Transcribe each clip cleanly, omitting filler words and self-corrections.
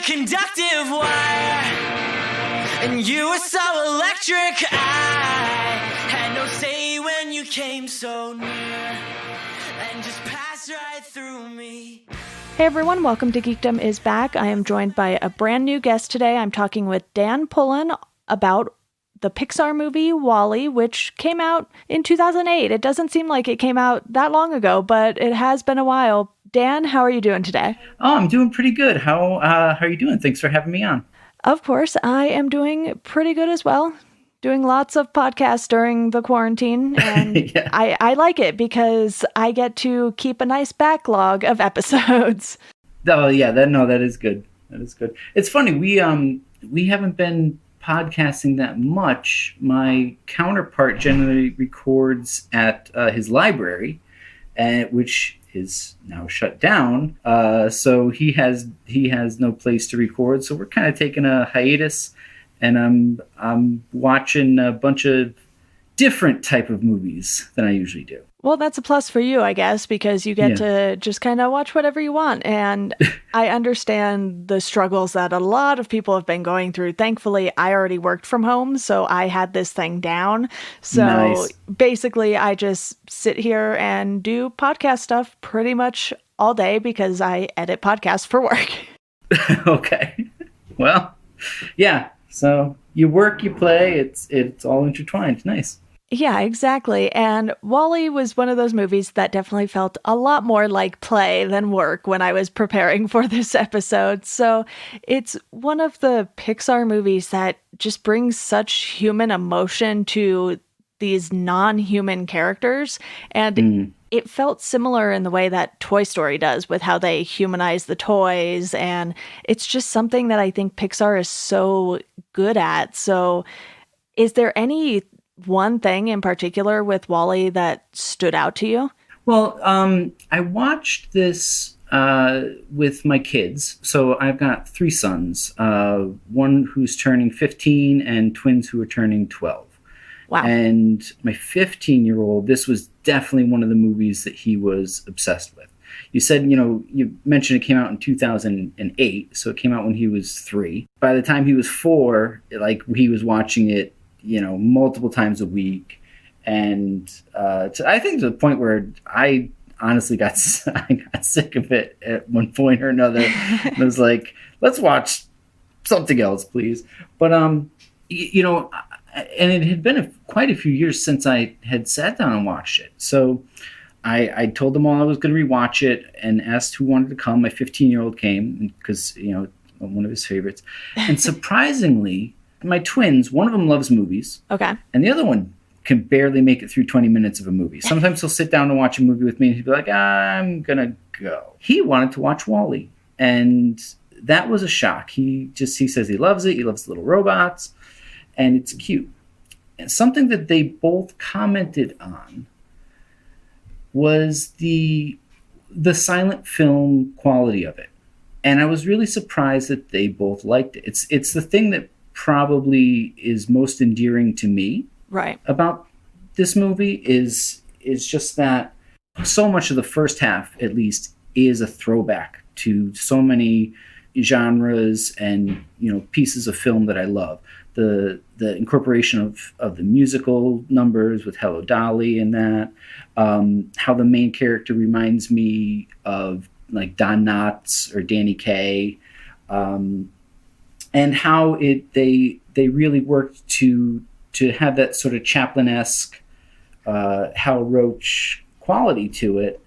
a conductive wire, and you were so electric. I had no say when you came so near, and just passed right through me. Hey everyone, welcome to Geekdom is Back. I am joined by a brand new guest today. I'm talking with Dan Pullen about the Pixar movie WALL-E, which came out in 2008. It doesn't seem like it came out that long ago, but it has been a while. Dan, how are you doing today? Oh, I'm doing pretty good. How are you doing? Thanks for having me on. Of course, I am doing pretty good as well. Doing lots of podcasts during the quarantine, and Yeah. I like it because I get to keep a nice backlog of episodes. Oh, yeah. That is good. That is good. It's funny. We haven't been podcasting that much. My counterpart generally records at his library, which is now shut down. So he has no place to record. So we're kind of taking a hiatus, and I'm watching a bunch of different type of movies than I usually do. Well, that's a plus for you, I guess, because you get to just kind of watch whatever you want. And I understand the struggles that a lot of people have been going through. Thankfully, I already worked from home, so I had this thing down. So basically, I just sit here and do podcast stuff pretty much all day because I edit podcasts for work. Okay. Well, yeah. So you work, you play, it's all intertwined. Nice. Yeah, exactly. And WALL-E was one of those movies that definitely felt a lot more like play than work when I was preparing for this episode. So it's one of the Pixar movies that just brings such human emotion to these non-human characters. And it felt similar in the way that Toy Story does with how they humanize the toys. And it's just something that I think Pixar is so good at. So is there any one thing in particular with WALL-E that stood out to you? Well, I watched this with my kids. So I've got three sons, one who's turning 15 and twins who are turning 12. Wow. And my 15-year-old, this was definitely one of the movies that he was obsessed with. You said, you mentioned it came out in 2008, so it came out when he was 3. By the time he was 4, he was watching it, multiple times a week. And I think to the point where I honestly got sick of it at one point or another. I was like, let's watch something else, please. But, and it had been quite a few years since I had sat down and watched it. So I told them all I was going to rewatch it and asked who wanted to come. My 15-year-old came because, one of his favorites. And surprisingly, my twins, one of them loves movies. Okay. And the other one can barely make it through 20 minutes of a movie. Sometimes he'll sit down and watch a movie with me and he'll be like, I'm going to go. He wanted to watch WALL-E. And that was a shock. He says he loves it. He loves the little robots. And it's cute. And something that they both commented on was the silent film quality of it. And I was really surprised that they both liked it. It's the thing that probably is most endearing to me about this movie is just that so much of the first half, at least, is a throwback to so many genres and pieces of film that I love. The incorporation of the musical numbers with Hello Dolly and that, how the main character reminds me of like Don Knotts or Danny Kaye, and how they really worked to have that sort of Chaplin-esque Hal Roach quality to it.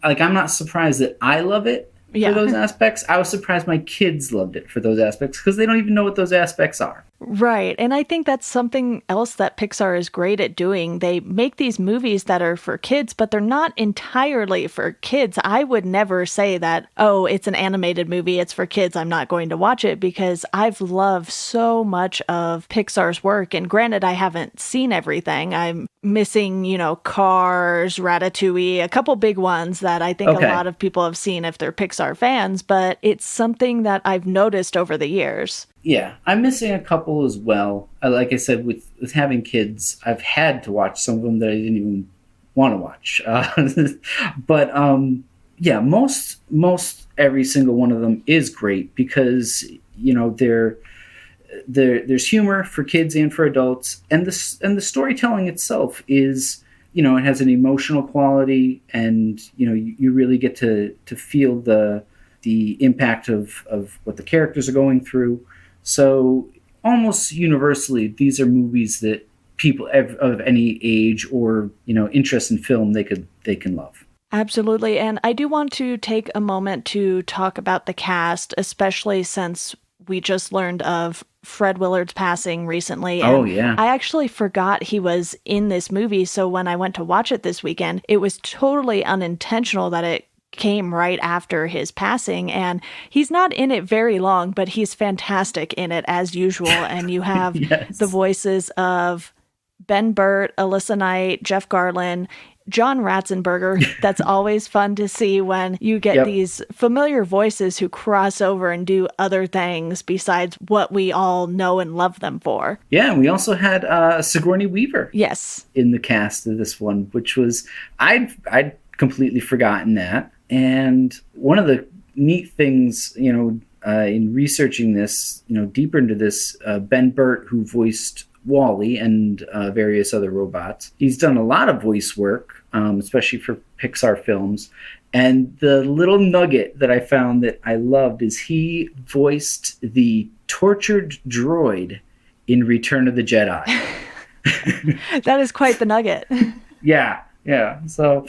Like, I'm not surprised that I love it for those aspects. I was surprised my kids loved it for those aspects because they don't even know what those aspects are. Right. And I think that's something else that Pixar is great at doing. They make these movies that are for kids, but they're not entirely for kids. I would never say that, oh, it's an animated movie, it's for kids, I'm not going to watch it, because I've loved so much of Pixar's work. And granted, I haven't seen everything. I'm missing, Cars, Ratatouille, a couple big ones that I think a lot of people have seen if they're Pixar fans, but it's something that I've noticed over the years. Yeah, I'm missing a couple as well. Like I said, with having kids, I've had to watch some of them that I didn't even want to watch. But most every single one of them is great because, you know, there's humor for kids and for adults, and the storytelling itself is, you know, it has an emotional quality, and, you know, you really get to feel the impact of what the characters are going through. So almost universally, these are movies that people of any age or, you know, interest in film, they can love. Absolutely. And I do want to take a moment to talk about the cast, especially since we just learned of Fred Willard's passing recently. Oh, yeah. I actually forgot he was in this movie. So when I went to watch it this weekend, it was totally unintentional that it came right after his passing. And he's not in it very long, but he's fantastic in it as usual. And you have Yes. the voices of Ben Burt, Alyssa Knight, Jeff Garlin, John Ratzenberger. That's always fun to see when you get these familiar voices who cross over and do other things besides what we all know and love them for. Yeah, and we also had Sigourney Weaver. Yes. In the cast of this one, which was, I'd completely forgotten that. And one of the neat things, you know, in researching this, you know, deeper into this, Ben Burt, who voiced Wally and various other robots, he's done a lot of voice work, especially for Pixar films. And the little nugget that I found that I loved is he voiced the tortured droid in Return of the Jedi. That is quite the nugget. Yeah. So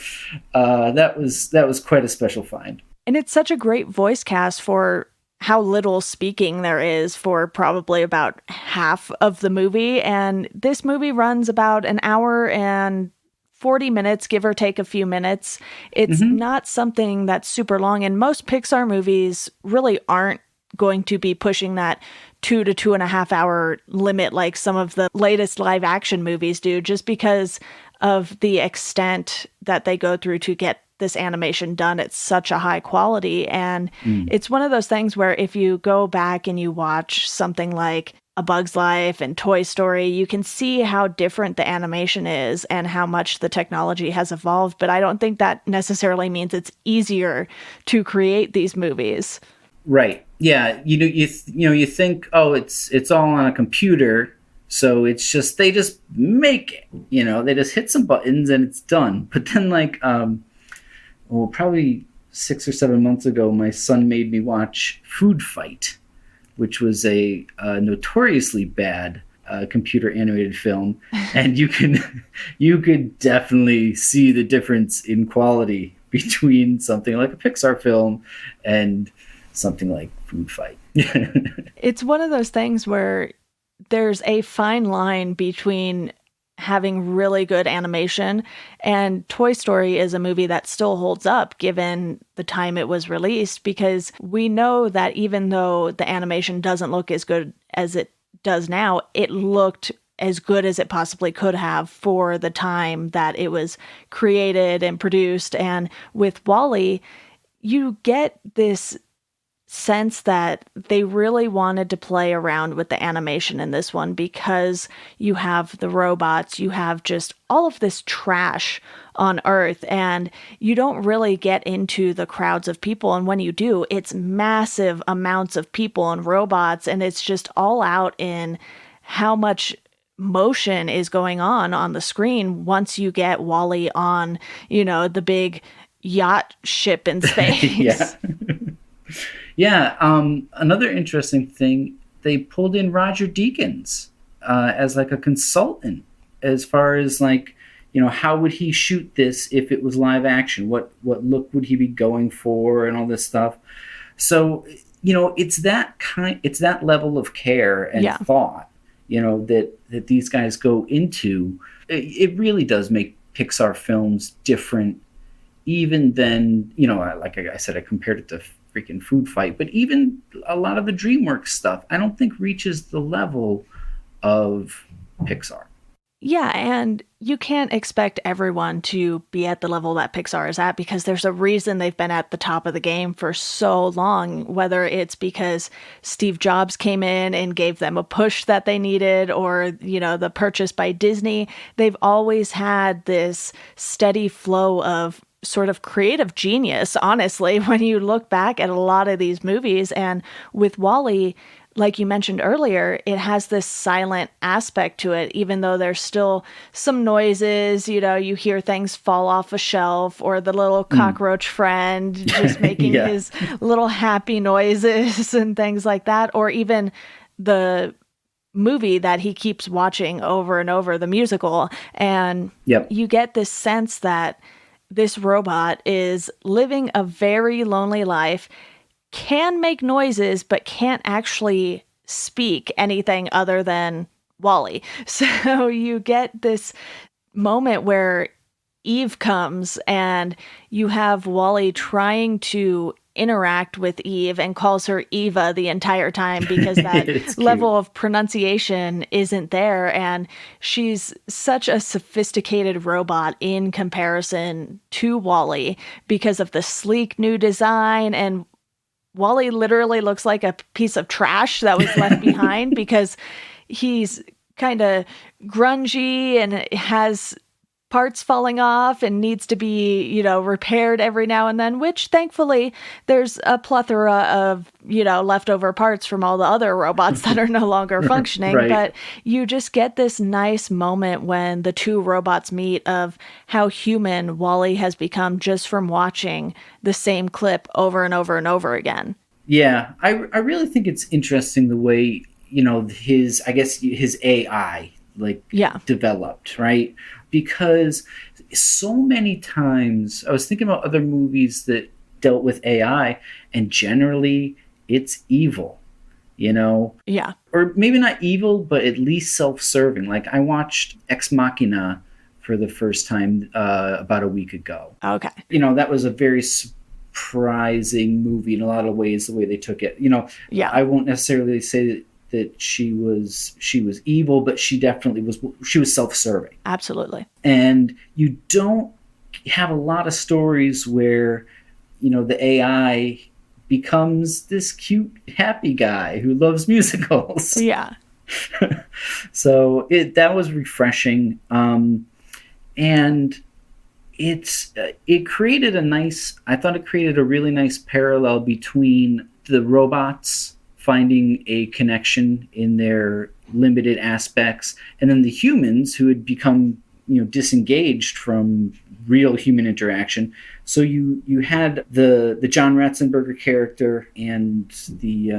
that was quite a special find. And it's such a great voice cast for how little speaking there is for probably about half of the movie. And this movie runs about an hour and 40 minutes, give or take a few minutes. It's not something that's super long. And most Pixar movies really aren't going to be pushing that 2 to 2.5 hour limit like some of the latest live action movies do, just because of the extent that they go through to get this animation done at such a high quality. And it's one of those things where if you go back and you watch something like A Bug's Life and Toy Story, you can see how different the animation is and how much the technology has evolved. But I don't think that necessarily means it's easier to create these movies. Right. Yeah. You think, oh, it's all on a computer. So it's just, they just make it, you know, they just hit some buttons and it's done. But then probably 6 or 7 months ago, my son made me watch Food Fight, which was a notoriously bad computer animated film. And you could definitely see the difference in quality between something like a Pixar film and something like Food Fight. It's one of those things where there's a fine line between having really good animation, and Toy Story is a movie that still holds up given the time it was released, because we know that even though the animation doesn't look as good as it does now, it looked as good as it possibly could have for the time that it was created and produced. And with Wall-E, you get this sense that they really wanted to play around with the animation in this one, because you have the robots, you have just all of this trash on Earth, and you don't really get into the crowds of people. And when you do, it's massive amounts of people and robots, and it's just all out in how much motion is going on the screen once you get Wall-E on, you know, the big yacht ship in space. Yeah. Another interesting thing, they pulled in Roger Deakins as like a consultant as far as like, you know, how would he shoot this if it was live action? What look would he be going for and all this stuff? So, you know, it's that level of care and thought, you know, that these guys go into. It really does make Pixar films different, even than, you know, like I said, I compared it to freaking Food Fight, but even a lot of the DreamWorks stuff, I don't think reaches the level of Pixar. Yeah, and you can't expect everyone to be at the level that Pixar is at, because there's a reason they've been at the top of the game for so long, whether it's because Steve Jobs came in and gave them a push that they needed, or, you know, the purchase by Disney. They've always had this steady flow of sort of creative genius, honestly, when you look back at a lot of these movies. And with Wally, like you mentioned earlier, it has this silent aspect to it, even though there's still some noises, you hear things fall off a shelf, or the little cockroach friend just making his little happy noises and things like that, or even the movie that he keeps watching over and over, the musical. And you get this sense that this robot is living a very lonely life, can make noises, but can't actually speak anything other than Wally. So you get this moment where Eve comes and you have Wally trying to interact with Eve and calls her Eva the entire time because that level of pronunciation isn't there. And she's such a sophisticated robot in comparison to Wally because of the sleek new design. And Wally literally looks like a piece of trash that was left behind because he's kind of grungy and has parts falling off and needs to be, repaired every now and then, which thankfully there's a plethora of, leftover parts from all the other robots that are no longer functioning. Right. But you just get this nice moment when the two robots meet of how human Wally has become just from watching the same clip over and over and over again. Yeah, I really think it's interesting the way, his AI developed, right? Because so many times I was thinking about other movies that dealt with AI, and generally it's evil, Yeah. or maybe not evil, but at least self-serving. Like I watched Ex Machina for the first time about a week ago. Okay. That was a very surprising movie in a lot of ways, the way they took it. I won't necessarily say that she was evil, but she definitely was self-serving. Absolutely. And you don't have a lot of stories where, the AI becomes this cute, happy guy who loves musicals. Yeah. So that was refreshing. And it created I thought it created a really nice parallel between the robots finding a connection in their limited aspects, and then the humans who had become, disengaged from real human interaction. So you had the John Ratzenberger character and the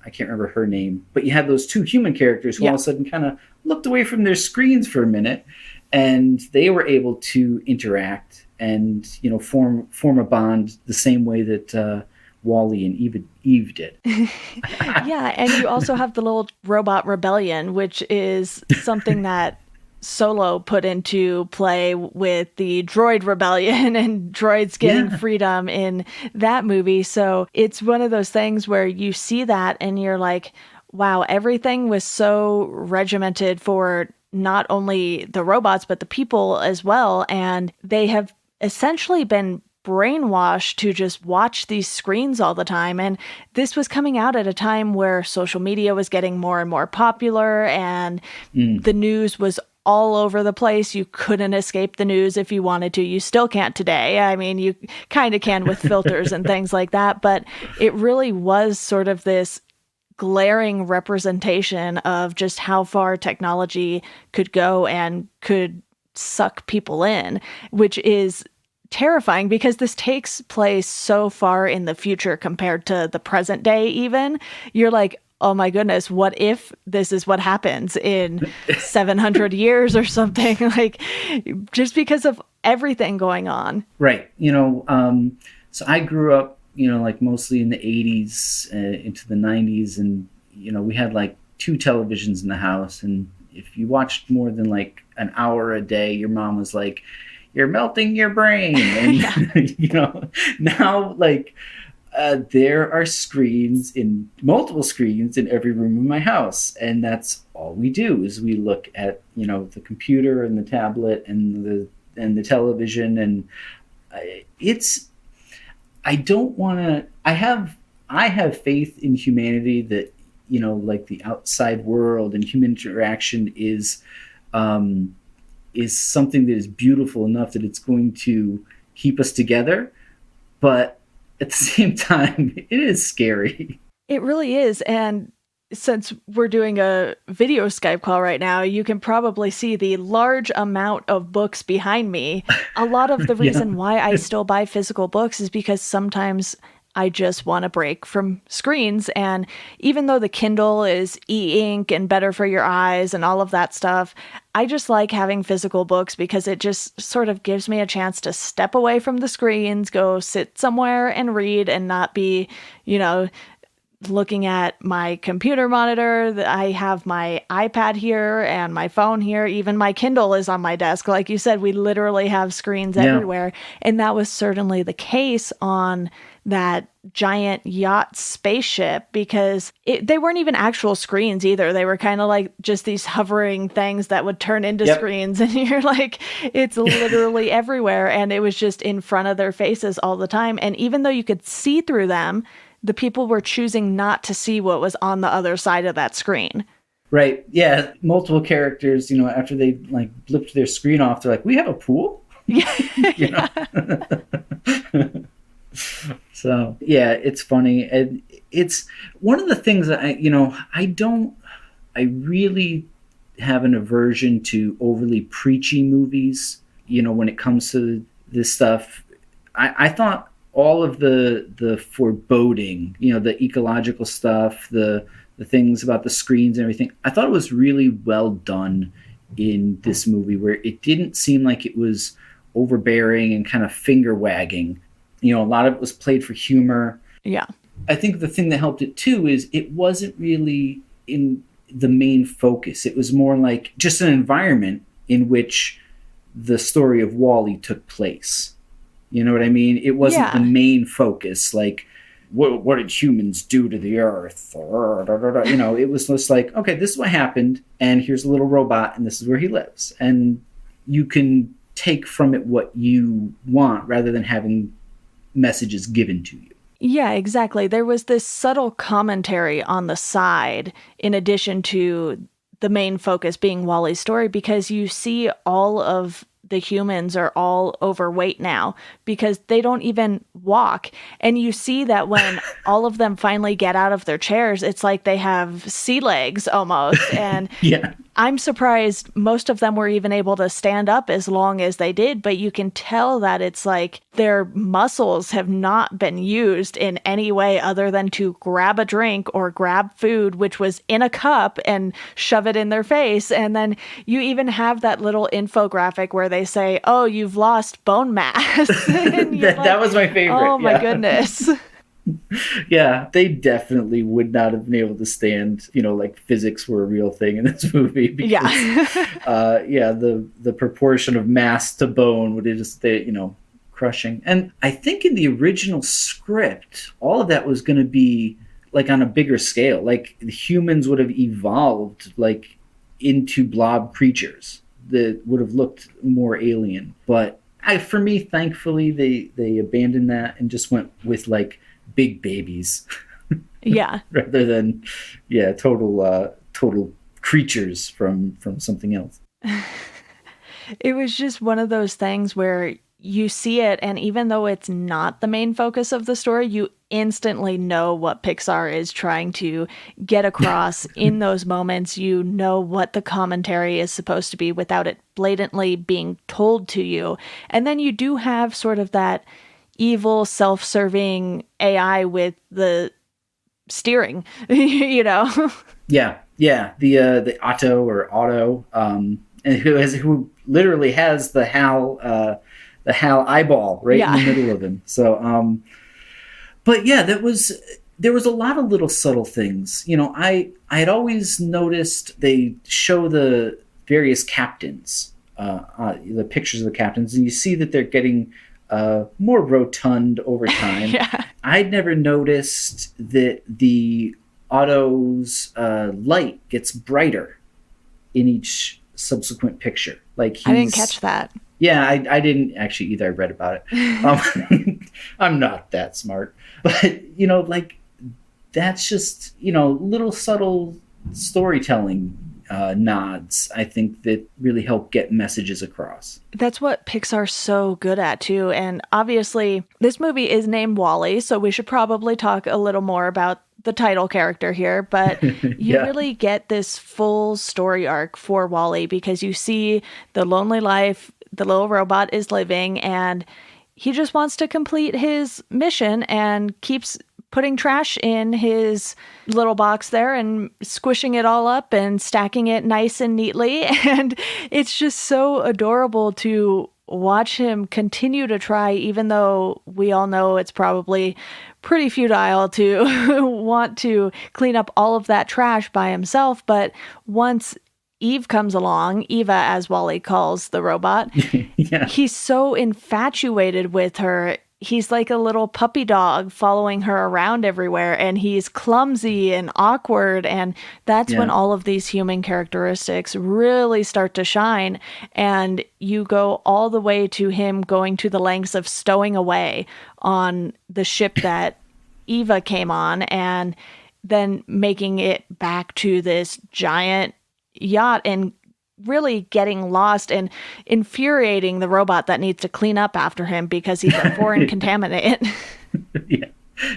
I can't remember her name, but you had those two human characters who all of a sudden kind of looked away from their screens for a minute, and they were able to interact and form a bond the same way that Wally and Eve did. Yeah, and you also have the little robot rebellion, which is something that Solo put into play with the droid rebellion and droids getting freedom in that movie. So it's one of those things where you see that and you're like, wow, everything was so regimented for not only the robots, but the people as well. And they have essentially been brainwashed to just watch these screens all the time. And this was coming out at a time where social media was getting more and more popular and the news was all over the place. You couldn't escape the news if you wanted to. You still can't today. I mean, you kind of can with filters and things like that, but it really was sort of this glaring representation of just how far technology could go and could suck people in, which is terrifying because this takes place so far in the future compared to the present day. Even you're like, oh my goodness, what if this is what happens in 700 years or something, like just because of everything going on. Right. So I grew up, like mostly in the 80s into the 90s, and we had like 2 televisions in the house, and if you watched more than like an hour a day, your mom was like, you're melting your brain. And, now like there are multiple screens in every room in my house. And that's all we do is we look at, the computer and the tablet and the television. And I have faith in humanity that, like the outside world and human interaction is something that is beautiful enough that it's going to keep us together, but at the same time, it is scary. It really is. And since we're doing a video Skype call right now, you can probably see the large amount of books behind me. A lot of the reason why I still buy physical books is because sometimes I just want a break from screens. And even though the Kindle is e-ink and better for your eyes and all of that stuff, I just like having physical books because it just sort of gives me a chance to step away from the screens, go sit somewhere and read and not be, looking at my computer monitor. I have my iPad here and my phone here. Even my Kindle is on my desk. Like you said, we literally have screens everywhere. And that was certainly the case on that giant yacht spaceship because they weren't even actual screens either. They were kind of like just these hovering things that would turn into screens. And you're like, it's literally everywhere. And it was just in front of their faces all the time. And even though you could see through them, the people were choosing not to see what was on the other side of that screen. Right. Yeah. Multiple characters, after they like blipped their screen off, they're like, we have a pool? Yeah. So, yeah, it's funny. And it's one of the things that I really have an aversion to overly preachy movies, when it comes to this stuff. I thought all of the foreboding, the ecological stuff, the things about the screens and everything, I thought it was really well done in this movie where it didn't seem like it was overbearing and kind of finger wagging. A lot of it was played for humor. Yeah. I think the thing that helped it too is it wasn't really in the main focus. It was more like just an environment in which the story of Wally took place. You know what I mean? It wasn't the main focus. Like, what did humans do to the earth? It was just like, okay, this is what happened, and here's a little robot, and this is where he lives. And you can take from it what you want rather than having messages given to you. Yeah, exactly. There was this subtle commentary on the side in addition to the main focus being Wally's story, because you see all of the humans are all overweight now because they don't even walk. And you see that when all of them finally get out of their chairs, it's like they have sea legs almost. And I'm surprised most of them were even able to stand up as long as they did, but you can tell that it's like their muscles have not been used in any way other than to grab a drink or grab food, which was in a cup, and shove it in their face. And then you even have that little infographic where they say, oh, you've lost bone mass. That was my favorite. Oh my goodness. Yeah, they definitely would not have been able to stand, like physics were a real thing in this movie. Because, the proportion of mass to bone would have just stay, crushing. And I think in the original script, all of that was going to be like on a bigger scale. Like the humans would have evolved like into blob creatures that would have looked more alien. But for me, thankfully, they abandoned that and just went with like big babies. Yeah. Rather than total creatures from something else. It was just one of those things where you see it, and even though it's not the main focus of the story, you instantly know what Pixar is trying to get across in those moments. You know what the commentary is supposed to be without it blatantly being told to you. And then you do have sort of that evil, self-serving AI with the steering, Yeah. The Otto, and who literally has the HAL eyeball right in the middle of him. So, but yeah, there was a lot of little subtle things. I had always noticed they show the various captains, the pictures of the captains, and you see that they're getting more rotund over time. I'd never noticed that the Otto's light gets brighter in each subsequent picture. Like I didn't catch that. Yeah, I didn't actually either. I read about it. I'm not that smart, but like that's just little subtle storytelling nods, I think, that really help get messages across. That's what Pixar's so good at, too. And obviously, this movie is named Wally, so we should probably talk a little more about the title character here. But you really get this full story arc for Wally because you see the lonely life the little robot is living, and he just wants to complete his mission and keeps putting trash in his little box there and squishing it all up and stacking it nice and neatly. And it's just so adorable to watch him continue to try, even though we all know it's probably pretty futile to want to clean up all of that trash by himself. But once Eve comes along, Eva, as Wally calls the robot, he's so infatuated with her. He's like a little puppy dog following her around everywhere, and he's clumsy and awkward. And that's when all of these human characteristics really start to shine. And you go all the way to him going to the lengths of stowing away on the ship that Eva came on, and then making it back to this giant yacht and really getting lost and infuriating the robot that needs to clean up after him because he's a foreign contaminant.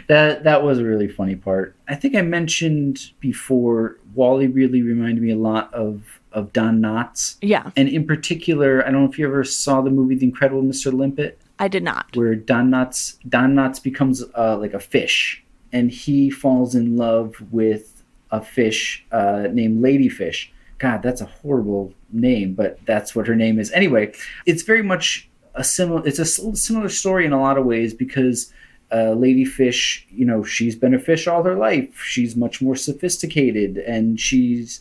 That was a really funny part. I think I mentioned before, Wally really reminded me a lot of Don Knotts. Yeah. And in particular, I don't know if you ever saw the movie The Incredible Mr. Limpet. I did not. Where Don Knotts becomes like a fish, and he falls in love with a fish named Ladyfish. God, that's a horrible name, but that's what her name is. Anyway, it's very much it's a similar story in a lot of ways because Ladyfish, she's been a fish all her life. She's much more sophisticated, and she's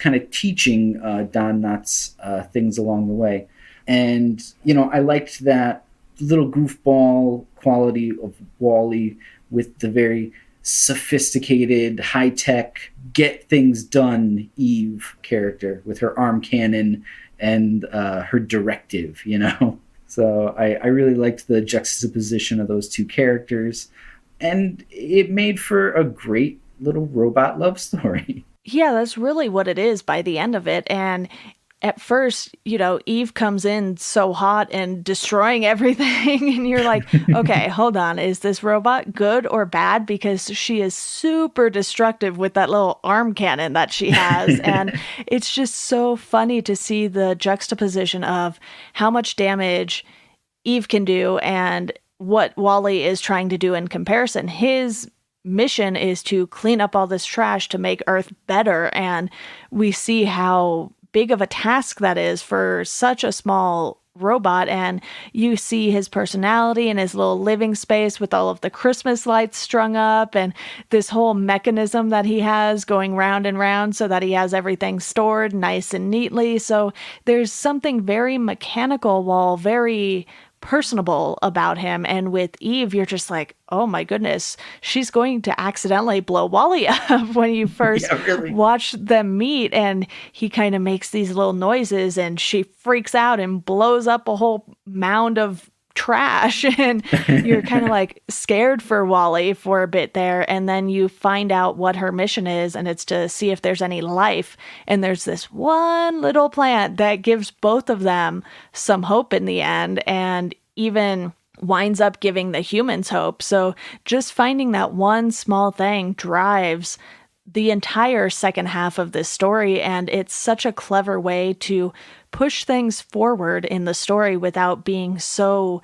kind of teaching Don Knotts things along the way. And, I liked that little goofball quality of Wally with the very sophisticated, high-tech, get things done Eve character with her arm cannon and her directive, So I really liked the juxtaposition of those two characters, and it made for a great little robot love story. Yeah, that's really what it is by the end of it. And at first, Eve comes in so hot and destroying everything. And you're like, okay, hold on. Is this robot good or bad? Because she is super destructive with that little arm cannon that she has. And it's just so funny to see the juxtaposition of how much damage Eve can do and what Wally is trying to do in comparison. His mission is to clean up all this trash to make Earth better. And we see how big of a task that is for such a small robot, and you see his personality and his little living space with all of the Christmas lights strung up and this whole mechanism that he has going round and round so that he has everything stored nice and neatly. So there's something very mechanical while very personable about him. And with Eve, you're just like, oh my goodness, she's going to accidentally blow Wally up when you first watch them meet. And he kind of makes these little noises and she freaks out and blows up a whole mound of trash. And you're kind of like scared for Wally for a bit there. And then you find out what her mission is, and it's to see if there's any life. And there's this one little plant that gives both of them some hope in the end, and even winds up giving the humans hope. So just finding that one small thing drives the entire second half of this story, and it's such a clever way to push things forward in the story without being so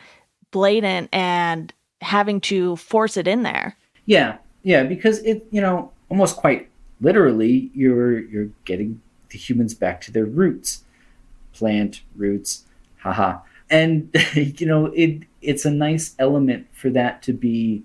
blatant and having to force it in there. Yeah, because it, almost quite literally, you're getting the humans back to their roots. Plant roots, haha. And it's a nice element for that to be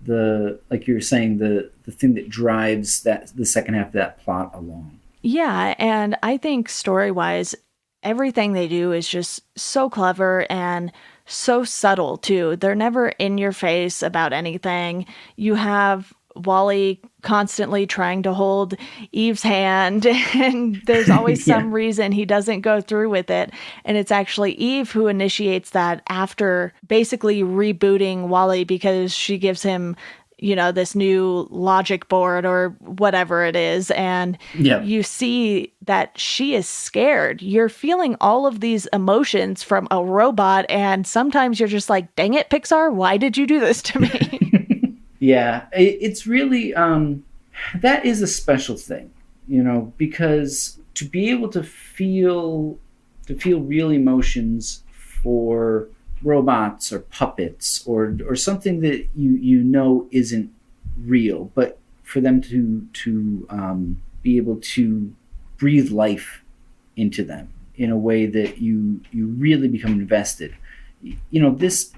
like you were saying, the thing that drives the second half of that plot along. Yeah, and I think story-wise, everything they do is just so clever and so subtle too. They're never in your face about anything. You have Wally constantly trying to hold Eve's hand, and there's always some reason he doesn't go through with it. And it's actually Eve who initiates that after basically rebooting Wally, because she gives him this new logic board or whatever it is. And you see that she is scared. You're feeling all of these emotions from a robot. And sometimes you're just like, dang it, Pixar, why did you do this to me? Yeah, it's really, that is a special thing, because to be able to feel real emotions for robots or puppets or something that isn't real, but for them to be able to breathe life into them in a way that you really become invested. This,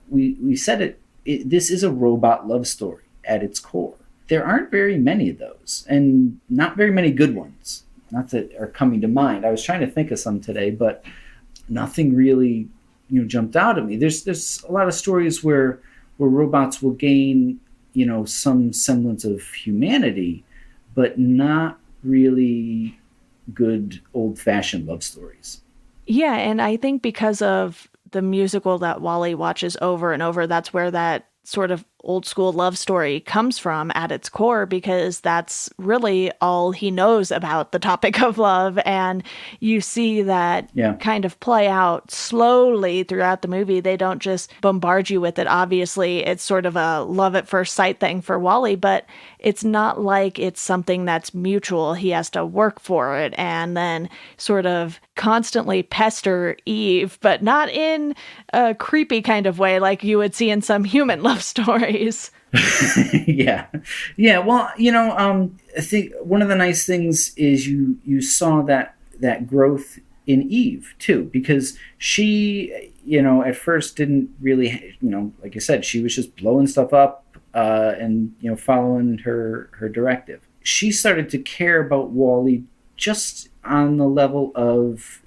we said it, this is a robot love story at its core. There aren't very many of those, and not very many good ones. Not that are coming to mind. I was trying to think of some today, but nothing really, jumped out at me. There's a lot of stories where robots will gain, some semblance of humanity, but not really good old-fashioned love stories. Yeah, and I think because of the musical that Wally watches over and over, that's where that sort of old school love story comes from at its core, because that's really all he knows about the topic of love. And you see that kind of play out slowly throughout the movie. They don't just bombard you with it. Obviously, it's sort of a love at first sight thing for Wally, but it's not like it's something that's mutual. He has to work for it and then sort of constantly pester Eve, but not in a creepy kind of way like you would see in some human love stories. Yeah. Well, I think one of the nice things is you saw that growth in Eve too, because she, at first didn't really, like I said, she was just blowing stuff up and following her directive. She started to care about Wally just on the level of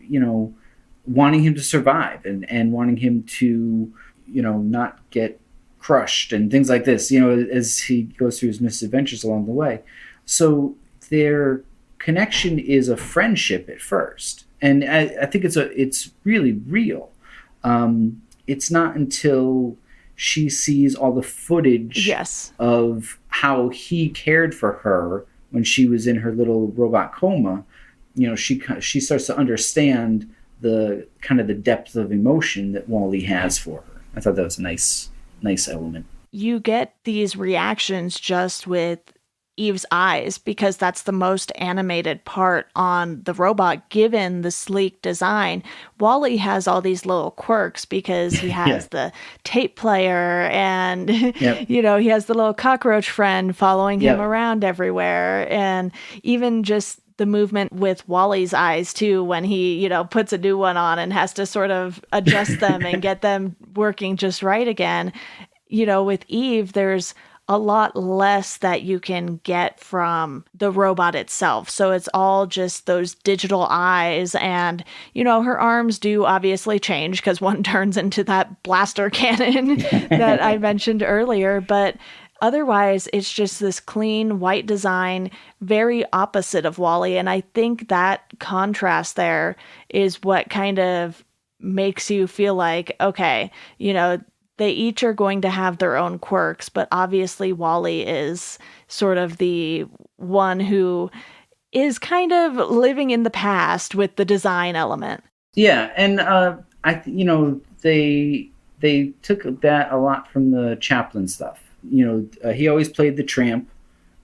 wanting him to survive and wanting him to not get crushed and things like this, as he goes through his misadventures along the way. So their connection is a friendship at first, and I think it's really real. It's not until she sees all the footage of how he cared for her when she was in her little robot coma, she starts to understand the kind of the depth of emotion that Wally has for her. I thought that was a nice element. You get these reactions just with Eve's eyes, because that's the most animated part on the robot, given the sleek design. Wally has all these little quirks because he has the tape player and, he has the little cockroach friend following him around everywhere. And even just the movement with Wally's eyes too, when he, puts a new one on and has to sort of adjust them and get them working just right again. With Eve, there's a lot less that you can get from the robot itself. So it's all just those digital eyes, and, her arms do obviously change because one turns into that blaster cannon that I mentioned earlier, but otherwise, it's just this clean white design, very opposite of Wally. And I think that contrast there is what kind of makes you feel like, okay, they each are going to have their own quirks, but obviously Wally is sort of the one who is kind of living in the past with the design element. Yeah, and they took that a lot from the Chaplin stuff. He always played the tramp.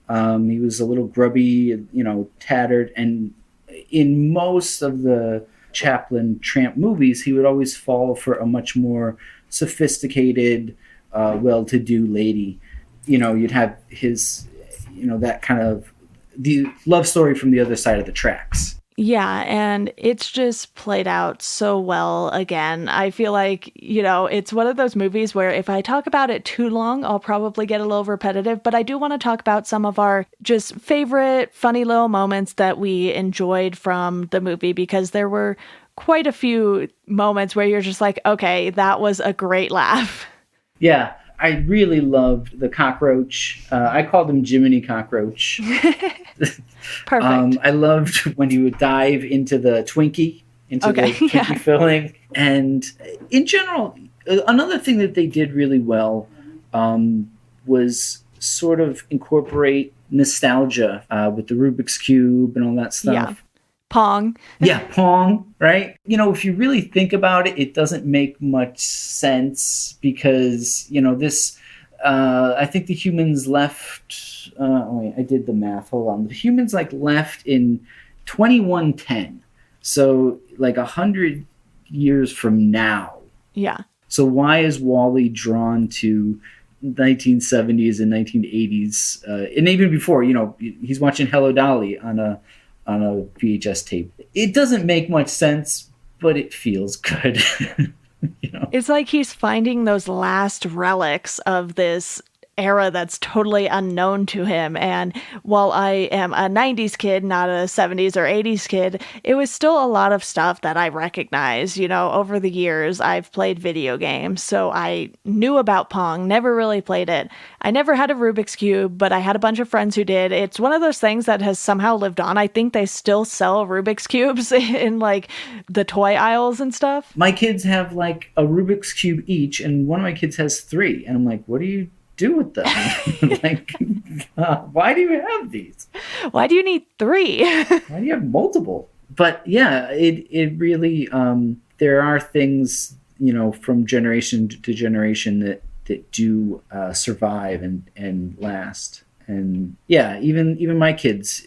He was a little grubby, tattered, and in most of the Chaplin tramp movies, he would always fall for a much more sophisticated, well-to-do lady. You'd have his, that kind of the love story from the other side of the tracks. Yeah, and it's just played out so well again. I feel like, it's one of those movies where if I talk about it too long, I'll probably get a little repetitive, but I do want to talk about some of our just favorite funny little moments that we enjoyed from the movie, because there were quite a few moments where you're just like, okay, that was a great laugh. Yeah, I really loved the cockroach. I called him Jiminy Cockroach. Perfect. I loved when he would dive into the Twinkie, the Twinkie filling. And in general, another thing that they did really well was sort of incorporate nostalgia with the Rubik's Cube and all that stuff. Yeah. Pong. Yeah, Pong, right? If you really think about it, it doesn't make much sense because, this, I think the humans left, wait, I did the math, hold on. The humans left in 2110. So 100 years from now. Yeah. So why is Wally drawn to 1970s and 1980s? And even before, he's watching Hello Dolly on a VHS tape. It doesn't make much sense, but it feels good. It's like he's finding those last relics of this era that's totally unknown to him. And while I am a 90s kid, not a 70s or 80s kid, it was still a lot of stuff that I recognize. Over the years, I've played video games, so I knew about Pong, never really played it. I never had a Rubik's Cube, but I had a bunch of friends who did. It's one of those things that has somehow lived on. I think they still sell Rubik's Cubes in the toy aisles and stuff. My kids have a Rubik's Cube each, and one of my kids has 3. And I'm like, what do you do with them? Why do you have these? Why do you need 3? Why do you have multiple? But yeah, it really there are things from generation to generation that do survive and last. And yeah, even my kids,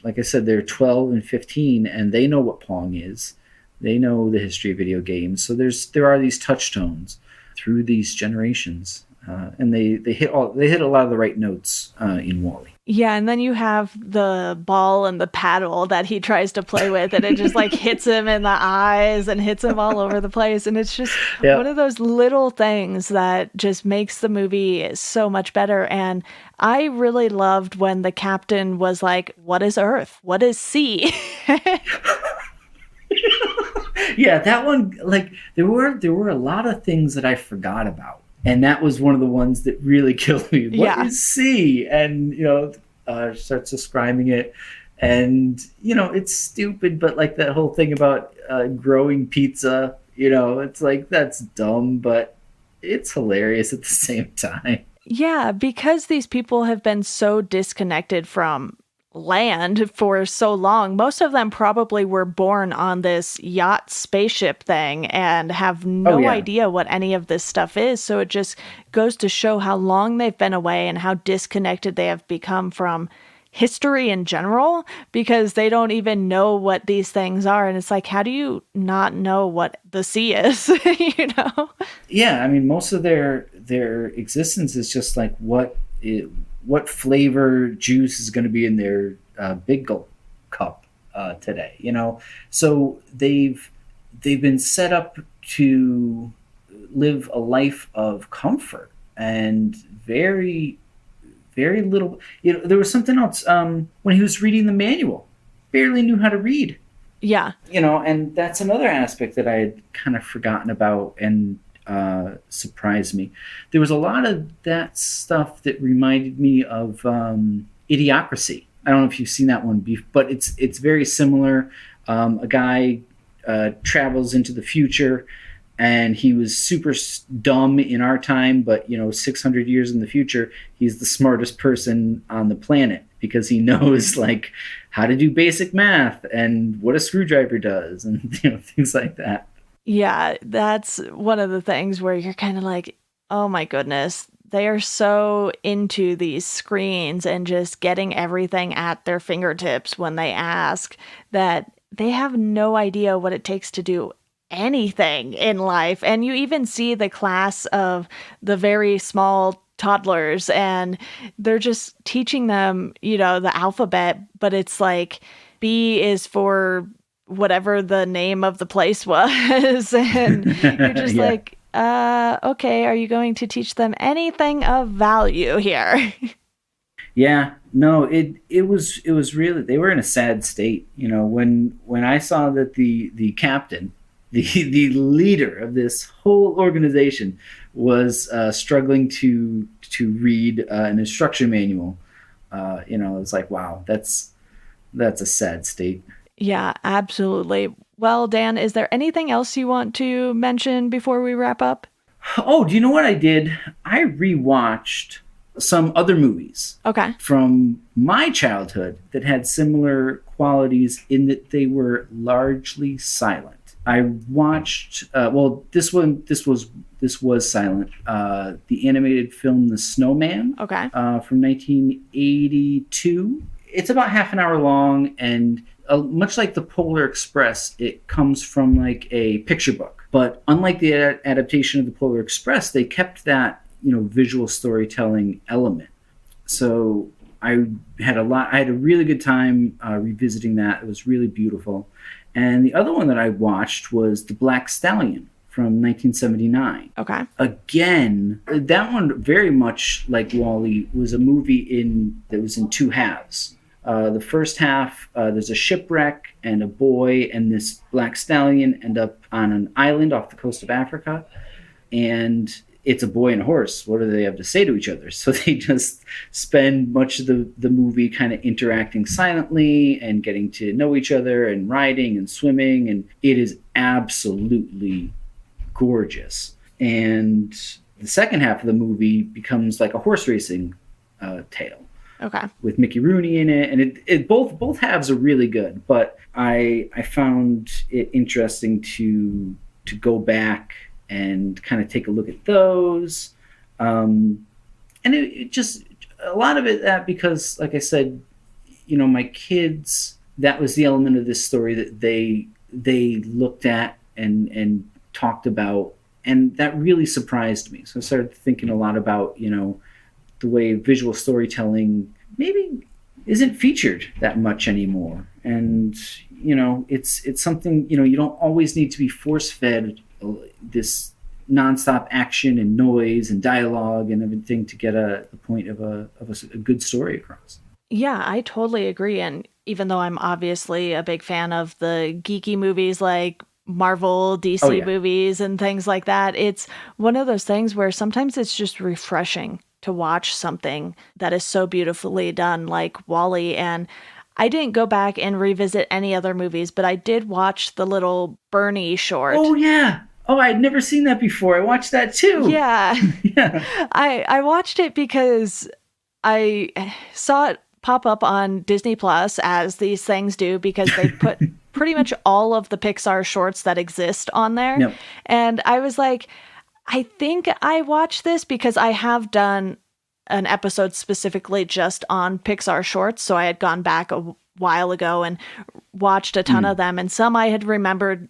like I said, they're 12 and 15 and they know what Pong is. They know the history of video games. So there are these touchstones through these generations. And they hit a lot of the right notes in Wally. Yeah, and then you have the ball and the paddle that he tries to play with, and it just hits him in the eyes and hits him all over the place. And it's just one of those little things that just makes the movie so much better. And I really loved when the captain was like, "What is Earth? What is sea?" Yeah, that one, there were a lot of things that I forgot about. And that was one of the ones that really killed me. What is sea? And, starts describing it. And, it's stupid, but that whole thing about growing pizza, it's that's dumb, but it's hilarious at the same time. Yeah, because these people have been so disconnected from land for so long, most of them probably were born on this yacht spaceship thing and have no idea what any of this stuff is. So it just goes to show how long they've been away and how disconnected they have become from history in general, because they don't even know what these things are. And it's how do you not know what the sea is? Yeah, I mean, most of their existence is just what flavor juice is going to be in their big gulp cup today, So they've been set up to live a life of comfort and very, very little. There was something else when he was reading the manual, barely knew how to read. Yeah. And that's another aspect that I had kind of forgotten about and surprised me. There was a lot of that stuff that reminded me of Idiocracy. I don't know if you've seen that one, but it's very similar. A guy travels into the future, and he was super dumb in our time, but 600 years in the future, he's the smartest person on the planet because he knows how to do basic math and what a screwdriver does and things like that. Yeah, that's one of the things where you're kind of oh my goodness, they are so into these screens and just getting everything at their fingertips when they ask that they have no idea what it takes to do anything in life. And you even see the class of the very small toddlers, and they're just teaching them, the alphabet, but it's B is for whatever the name of the place was. And you're just okay, are you going to teach them anything of value here? Yeah, no, it was really, they were in a sad state. When I saw that the captain, the leader of this whole organization was struggling to read an instruction manual, it's wow, that's a sad state. Yeah, absolutely. Well, Dan, is there anything else you want to mention before we wrap up? Oh, do you know what I did? I rewatched some other movies Okay. from my childhood that had similar qualities in that they were largely silent. I watched this was silent. The animated film The Snowman Okay. from 1982. It's about half an hour long, and much like the Polar Express, it comes from like a picture book. But unlike the adaptation of the Polar Express, they kept that visual storytelling element. So I had a really good time revisiting that. It was really beautiful. And the other one that I watched was The Black Stallion from 1979. Okay. Again, that one, very much like Wally, was a movie that was in two halves. The first half, there's a shipwreck, and a boy and this black stallion end up on an island off the coast of Africa. And it's a boy and a horse. What do they have to say to each other? So they just spend much of the movie kind of interacting silently and getting to know each other and riding and swimming. And it is absolutely gorgeous. And the second half of the movie becomes like a horse racing tale. Okay. With Mickey Rooney in it, and it both halves are really good. But I found it interesting to go back and kind of take a look at those, and it just a lot of it that because, like I said, my kids, that was the element of this story that they looked at and talked about, and that really surprised me. So I started thinking a lot about the way visual storytelling maybe isn't featured that much anymore. And, it's something, you don't always need to be force-fed this nonstop action and noise and dialogue and everything to get the point of a good story across. Yeah, I totally agree. And even though I'm obviously a big fan of the geeky movies like Marvel, DC movies and things like that, it's one of those things where sometimes it's just refreshing to watch something that is so beautifully done like Wall-E. And I didn't go back and revisit any other movies, but I did watch the little Bernie short. Oh, yeah. Oh, I'd never seen that before. I watched that too. Yeah. Yeah. I watched it because I saw it pop up on Disney Plus, as these things do, because they put pretty much all of the Pixar shorts that exist on there. Yep. And I was like, I think I watched this because I have done an episode specifically just on Pixar shorts. So I had gone back a while ago and watched a ton of them. And some I had remembered,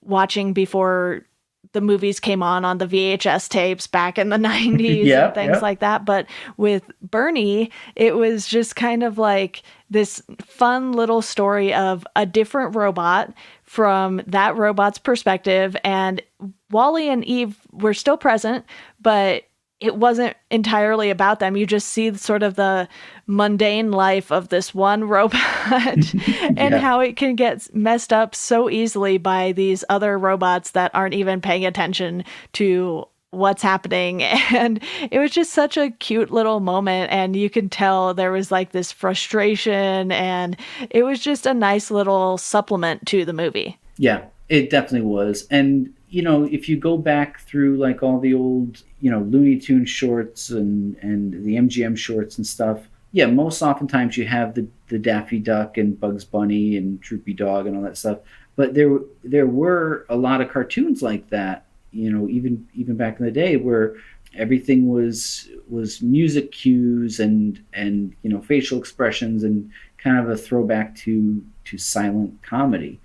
watching before the movies came on the VHS tapes back in the 90s and things like that. But with Bernie, it was just kind of like this fun little story of a different robot from that robot's perspective. And Wally and Eve were still present, but it wasn't entirely about them. You just see sort of the mundane life of this one robot and how it can get messed up so easily by these other robots that aren't even paying attention to what's happening. And it was just such a cute little moment. And you can tell there was like this frustration, and it was just a nice little supplement to the movie. Yeah, it definitely was. And if you go back through like all the old, Looney Tunes shorts and the MGM shorts and stuff, most oftentimes you have the Daffy Duck and Bugs Bunny and Droopy Dog and all that stuff. But there were a lot of cartoons like that, even back in the day, where everything was music cues and facial expressions and kind of a throwback to silent comedy.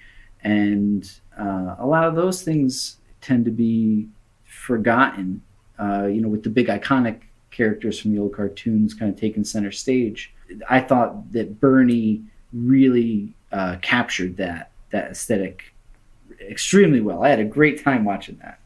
And a lot of those things tend to be forgotten, with the big iconic characters from the old cartoons kind of taking center stage. I thought that Bernie really captured that aesthetic extremely well. I had a great time watching that.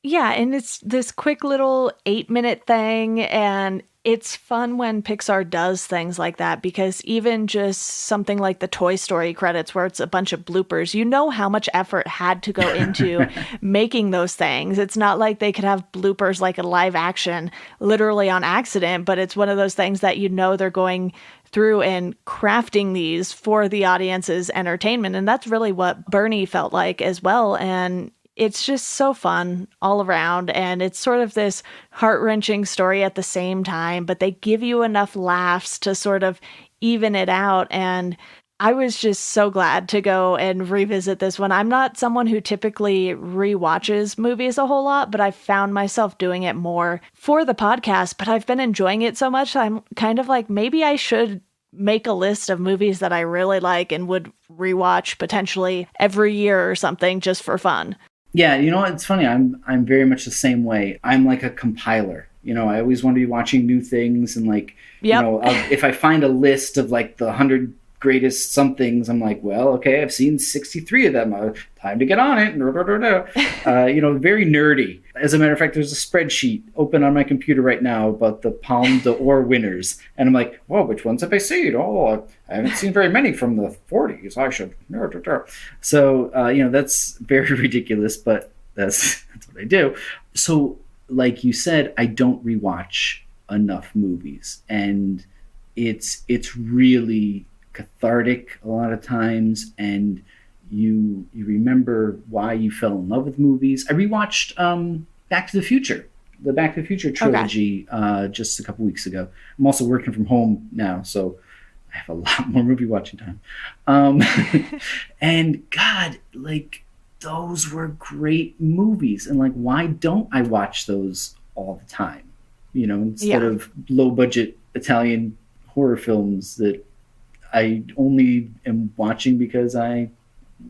Yeah, and it's this quick little 8-minute thing, and it's fun when Pixar does things like that, because even just something like the Toy Story credits where it's a bunch of bloopers, how much effort had to go into making those things. It's not like they could have bloopers like a live action literally on accident, but it's one of those things that they're going through and crafting these for the audience's entertainment. And that's really what Bernie felt like as well. And it's just so fun all around. And it's sort of this heart-wrenching story at the same time, but they give you enough laughs to sort of even it out. And I was just so glad to go and revisit this one. I'm not someone who typically rewatches movies a whole lot, but I found myself doing it more for the podcast. But I've been enjoying it so much, I'm kind of like, maybe I should make a list of movies that I really like and would rewatch potentially every year or something just for fun. Yeah, you know, it's funny. I'm very much the same way. I'm like a compiler. You know, I always want to be watching new things, and like, you know, if I find a list of like the 100 greatest somethings, I'm like, well, okay, I've seen 63 of them. Time to get on it. You know, very nerdy. As a matter of fact, there's a spreadsheet open on my computer right now about the Palme d'Or winners. And I'm like, well, which ones have I seen? Oh, I haven't seen very many from the 40s. I should. So, you know, that's very ridiculous, but that's what I do. So, like you said, I don't rewatch enough movies. And it's really cathartic a lot of times, and you remember why you fell in love with movies. I rewatched Back to the Future, the Back to the Future trilogy, just a couple weeks ago. I'm also working from home now, so I have a lot more movie watching time. And God, like, those were great movies, and like, why don't I watch those all the time? You know, instead of low budget Italian horror films that I only am watching because I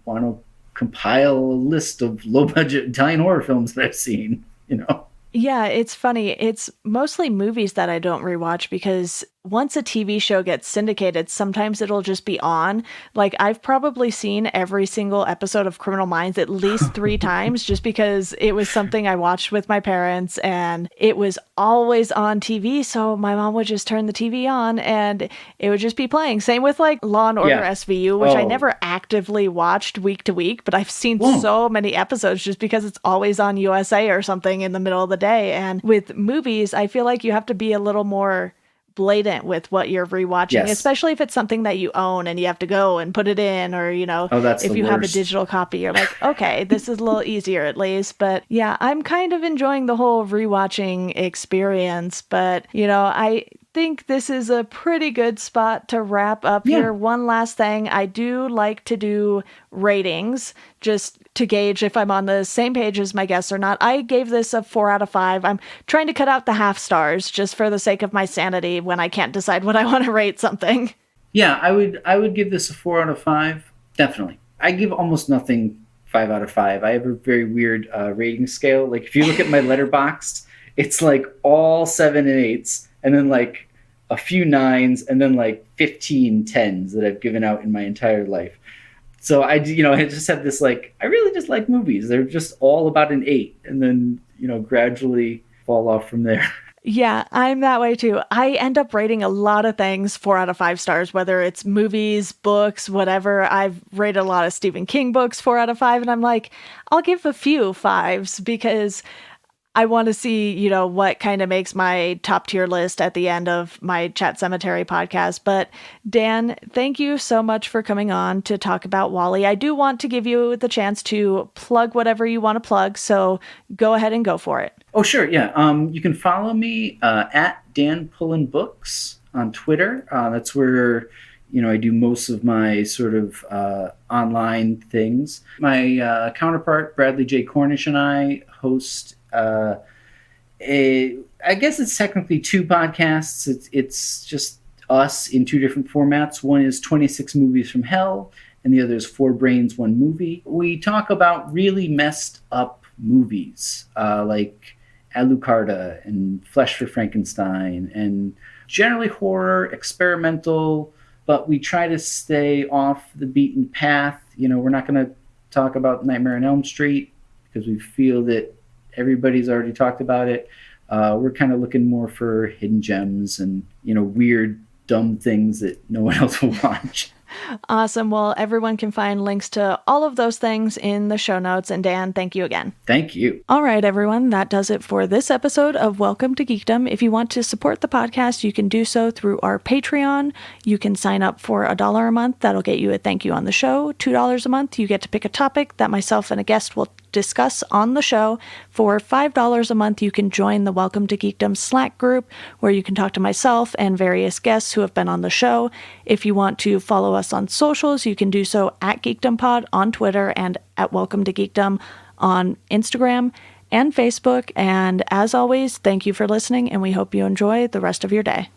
want to compile a list of low-budget Italian horror films that I've seen, you know? Yeah, it's funny. It's mostly movies that I don't rewatch because once a TV show gets syndicated, sometimes it'll just be on. Like, I've probably seen every single episode of Criminal Minds at least 3 times just because it was something I watched with my parents and it was always on TV. So my mom would just turn the TV on and it would just be playing. Same with like Law and Order SVU, which I never actively watched week to week, but I've seen so many episodes just because it's always on USA or something in the middle of the day. And with movies, I feel like you have to be a little more blatant with what you're rewatching, especially if it's something that you own and you have to go and put it in, or, you know, if you have a digital copy, you're like, okay, this is a little easier at least. But yeah, I'm kind of enjoying the whole rewatching experience. But, you know, I think this is a pretty good spot to wrap up here. One last thing, I do like to do ratings just to gauge if I'm on the same page as my guests or not. I gave this a 4 out of 5. I'm trying to cut out the half stars just for the sake of my sanity when I can't decide what I want to rate something. Yeah, I would give this a 4 out of 5. Definitely. I give almost nothing 5 out of 5. I have a very weird rating scale. Like, if you look at my Letterboxd, it's like all 7 and 8s, and then like a few 9s, and then like 15 10s that I've given out in my entire life. So I just have this, like, I really just like movies. They're just all about an 8, and then, you know, gradually fall off from there. Yeah, I'm that way too. I end up rating a lot of things 4 out of 5 stars, whether it's movies, books, whatever. I've rated a lot of Stephen King books 4 out of 5, and I'm like, I'll give a few 5s because I want to see, you know, what kind of makes my top tier list at the end of my Chat Cemetery podcast. But Dan, thank you so much for coming on to talk about Wally. I do want to give you the chance to plug whatever you want to plug, so go ahead and go for it. Oh, sure. Yeah. You can follow me at Dan Pullen Books on Twitter. That's where, you know, I do most of my sort of online things. My counterpart, Bradley J. Cornish, and I host I guess it's technically 2 podcasts. It's just us in 2 different formats. One is 26 Movies from Hell, and the other is 4 Brains, 1 Movie. We talk about really messed up movies, like Alucarda and Flesh for Frankenstein, and generally horror, experimental, but we try to stay off the beaten path. You know, we're not going to talk about Nightmare on Elm Street because we feel that everybody's already talked about it. We're kind of looking more for hidden gems and, you know, weird, dumb things that no one else will watch. Awesome. Well, everyone can find links to all of those things in the show notes. And Dan, thank you again. Thank you. All right, everyone. That does it for this episode of Welcome to Geekdom. If you want to support the podcast, you can do so through our Patreon. You can sign up for $1 a month. That'll get you a thank you on the show. $2 a month, you get to pick a topic that myself and a guest will discuss on the show. For $5 a month, you can join the Welcome to Geekdom Slack group, where you can talk to myself and various guests who have been on the show. If you want to follow us on socials, you can do so at GeekdomPod on Twitter and at Welcome to Geekdom on Instagram and Facebook. And as always, thank you for listening, and we hope you enjoy the rest of your day.